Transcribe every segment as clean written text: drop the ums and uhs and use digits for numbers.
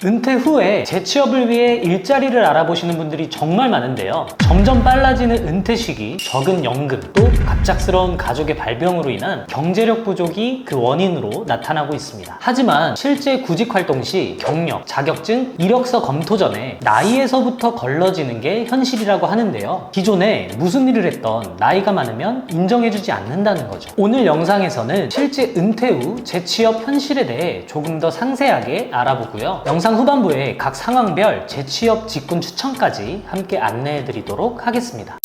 은퇴 후에 재취업을 위해 일자리를 알아보시는 분들이 정말 많은데요. 점점 빨라지는 은퇴 시기, 적은 연금, 또 갑작스러운 가족의 발병으로 인한 경제력 부족이 그 원인으로 나타나고 있습니다. 하지만 실제 구직 활동 시 경력, 자격증, 이력서 검토 전에 나이에서부터 걸러지는 게 현실이라고 하는데요. 기존에 무슨 일을 했던 나이가 많으면 인정해주지 않는다는 거죠. 오늘 영상에서는 실제 은퇴 후 재취업 현실에 대해 조금 더 상세하게 알아보고요. 영상 후반부에 각 상황별 재취업 직군 추천까지 함께 안내해 드리도록 하겠습니다.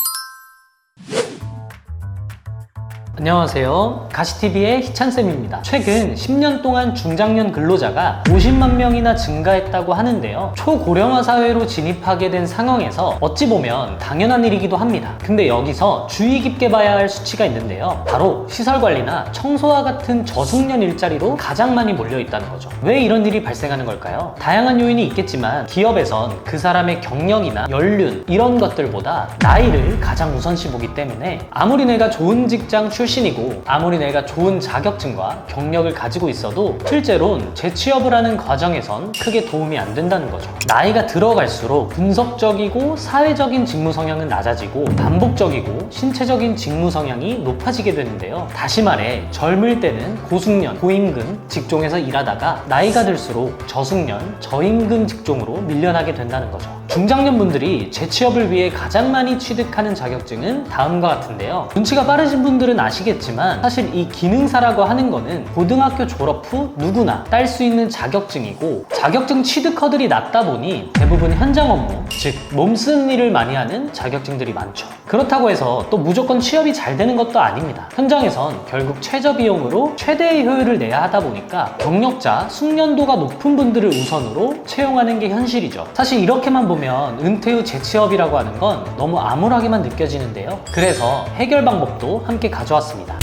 안녕하세요. 가시TV의 희찬쌤입니다. 최근 10년 동안 중장년 근로자가 50만 명이나 증가했다고 하는데요. 초고령화 사회로 진입하게 된 상황에서 어찌 보면 당연한 일이기도 합니다. 근데 여기서 주의 깊게 봐야 할 수치가 있는데요. 바로 시설관리나 청소와 같은 저숙련 일자리로 가장 많이 몰려있다는 거죠. 왜 이런 일이 발생하는 걸까요? 다양한 요인이 있겠지만 기업에선 그 사람의 경력이나 연륜 이런 것들보다 나이를 가장 우선시 보기 때문에 아무리 내가 좋은 직장 출신이고 아무리 내가 좋은 자격증과 경력을 가지고 있어도 실제로는 재취업을 하는 과정에선 크게 도움이 안 된다는 거죠. 나이가 들어갈수록 분석적이고 사회적인 직무 성향은 낮아지고 반복적이고 신체적인 직무 성향이 높아지게 되는데요. 다시 말해 젊을 때는 고숙련, 고임금 직종에서 일하다가 나이가 들수록 저숙련, 저임금 직종으로 밀려나게 된다는 거죠. 중장년 분들이 재취업을 위해 가장 많이 취득하는 자격증은 다음과 같은데요. 눈치가 빠르신 분들은 아시겠지만 사실 이 기능사라고 하는 거는 고등학교 졸업 후 누구나 딸 수 있는 자격증이고 자격증 취득 허들이 낮다 보니 대부분 현장 업무, 즉 몸 쓰는 일을 많이 하는 자격증들이 많죠. 그렇다고 해서 또 무조건 취업이 잘 되는 것도 아닙니다. 현장에선 결국 최저 비용으로 최대의 효율을 내야 하다 보니까 경력자, 숙련도가 높은 분들을 우선으로 채용하는 게 현실이죠. 사실 이렇게만 보면 은퇴 후 재취업이라고 하는 건 너무 암울하게만 느껴지는데요. 그래서 해결 방법도 함께 가져왔습니다.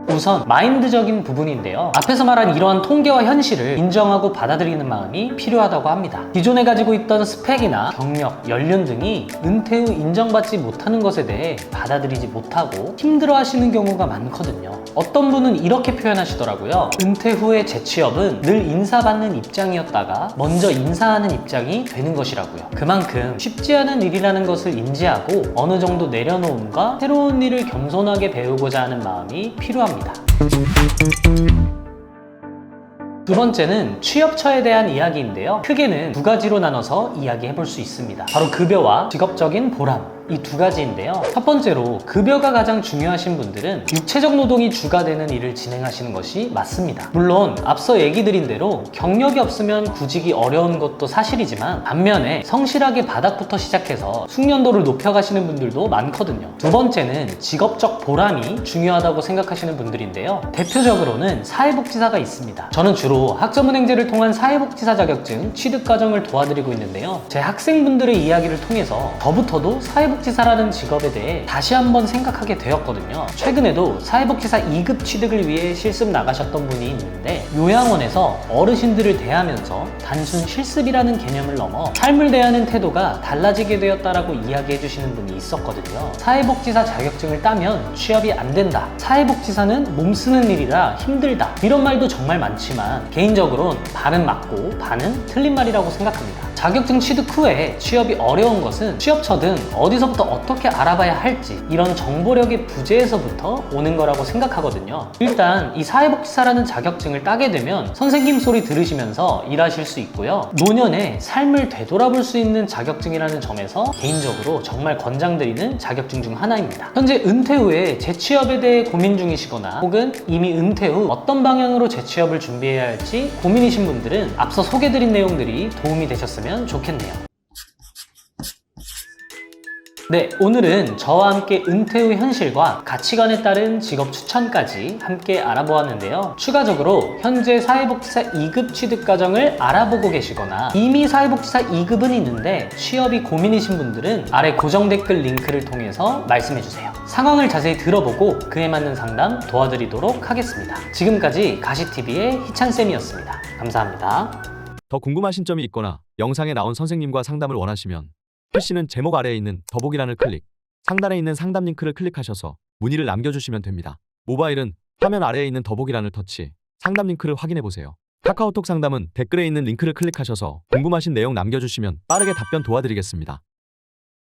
우선 마인드적인 부분인데요. 앞에서 말한 이러한 통계와 현실을 인정하고 받아들이는 마음이 필요하다고 합니다. 기존에 가지고 있던 스펙이나 경력, 연륜 등이 은퇴 후 인정받지 못하는 것에 대해 받아들이지 못하고 힘들어 하시는 경우가 많거든요. 어떤 분은 이렇게 표현하시더라고요. 은퇴 후의 재취업은 늘 인사받는 입장이었다가 먼저 인사하는 입장이 되는 것이라고요. 그만큼 쉽지 않은 일이라는 것을 인지하고 어느 정도 내려놓음과 새로운 일을 겸손하게 배우고자 하는 마음이 필요합니다. 두 번째는 취업처에 대한 이야기인데요. 크게는 두 가지로 나눠서 이야기해 볼 수 있습니다. 바로 급여와 직업적인 보람. 이 두 가지인데요. 첫 번째로 급여가 가장 중요하신 분들은 육체적 노동이 주가 되는 일을 진행하시는 것이 맞습니다. 물론 앞서 얘기 드린 대로 경력이 없으면 구직이 어려운 것도 사실이지만 반면에 성실하게 바닥부터 시작해서 숙련도를 높여가시는 분들도 많거든요. 두 번째는 직업적 보람이 중요하다고 생각하시는 분들인데요. 대표적으로는 사회복지사가 있습니다. 저는 주로 학점은행제를 통한 사회복지사 자격증 취득 과정을 도와드리고 있는데요. 제 학생분들의 이야기를 통해서 저부터도 사회복지사라는 직업에 대해 다시 한번 생각하게 되었거든요. 최근에도 사회복지사 2급 취득을 위해 실습 나가셨던 분이 있는데 요양원에서 어르신들을 대하면서 단순 실습이라는 개념을 넘어 삶을 대하는 태도가 달라지게 되었다라고 이야기해 주시는 분이 있었거든요. 사회복지사 자격증을 따면 취업이 안 된다. 사회복지사는 몸 쓰는 일이라 힘들다. 이런 말도 정말 많지만 개인적으로는 반은 맞고 반은 틀린 말이라고 생각합니다. 자격증 취득 후에 취업이 어려운 것은 취업처든 어디서부터 어떻게 알아봐야 할지 이런 정보력의 부재에서부터 오는 거라고 생각하거든요. 일단 이 사회복지사라는 자격증을 따게 되면 선생님 소리 들으시면서 일하실 수 있고요. 노년의 삶을 되돌아볼 수 있는 자격증이라는 점에서 개인적으로 정말 권장드리는 자격증 중 하나입니다. 현재 은퇴 후에 재취업에 대해 고민 중이시거나 혹은 이미 은퇴 후 어떤 방향으로 재취업을 준비해야 할지 고민이신 분들은 앞서 소개드린 내용들이 도움이 되셨으면 좋겠네요. 네, 오늘은 저와 함께 은퇴 후 현실과 가치관에 따른 직업 추천까지 함께 알아보았는데요. 추가적으로 현재 사회복지사 2급 취득 과정을 알아보고 계시거나 이미 사회복지사 2급은 있는데 취업이 고민이신 분들은 아래 고정 댓글 링크를 통해서 말씀해주세요. 상황을 자세히 들어보고 그에 맞는 상담 도와드리도록 하겠습니다. 지금까지 가시TV의 희찬쌤이었습니다. 감사합니다. 더 궁금하신 점이 있거나 영상에 나온 선생님과 상담을 원하시면 PC는 제목 아래에 있는 더보기란을 클릭, 상단에 있는 상담 링크를 클릭하셔서 문의를 남겨주시면 됩니다. 모바일은 화면 아래에 있는 더보기란을 터치, 상담 링크를 확인해보세요. 카카오톡 상담은 댓글에 있는 링크를 클릭하셔서 궁금하신 내용 남겨주시면 빠르게 답변 도와드리겠습니다.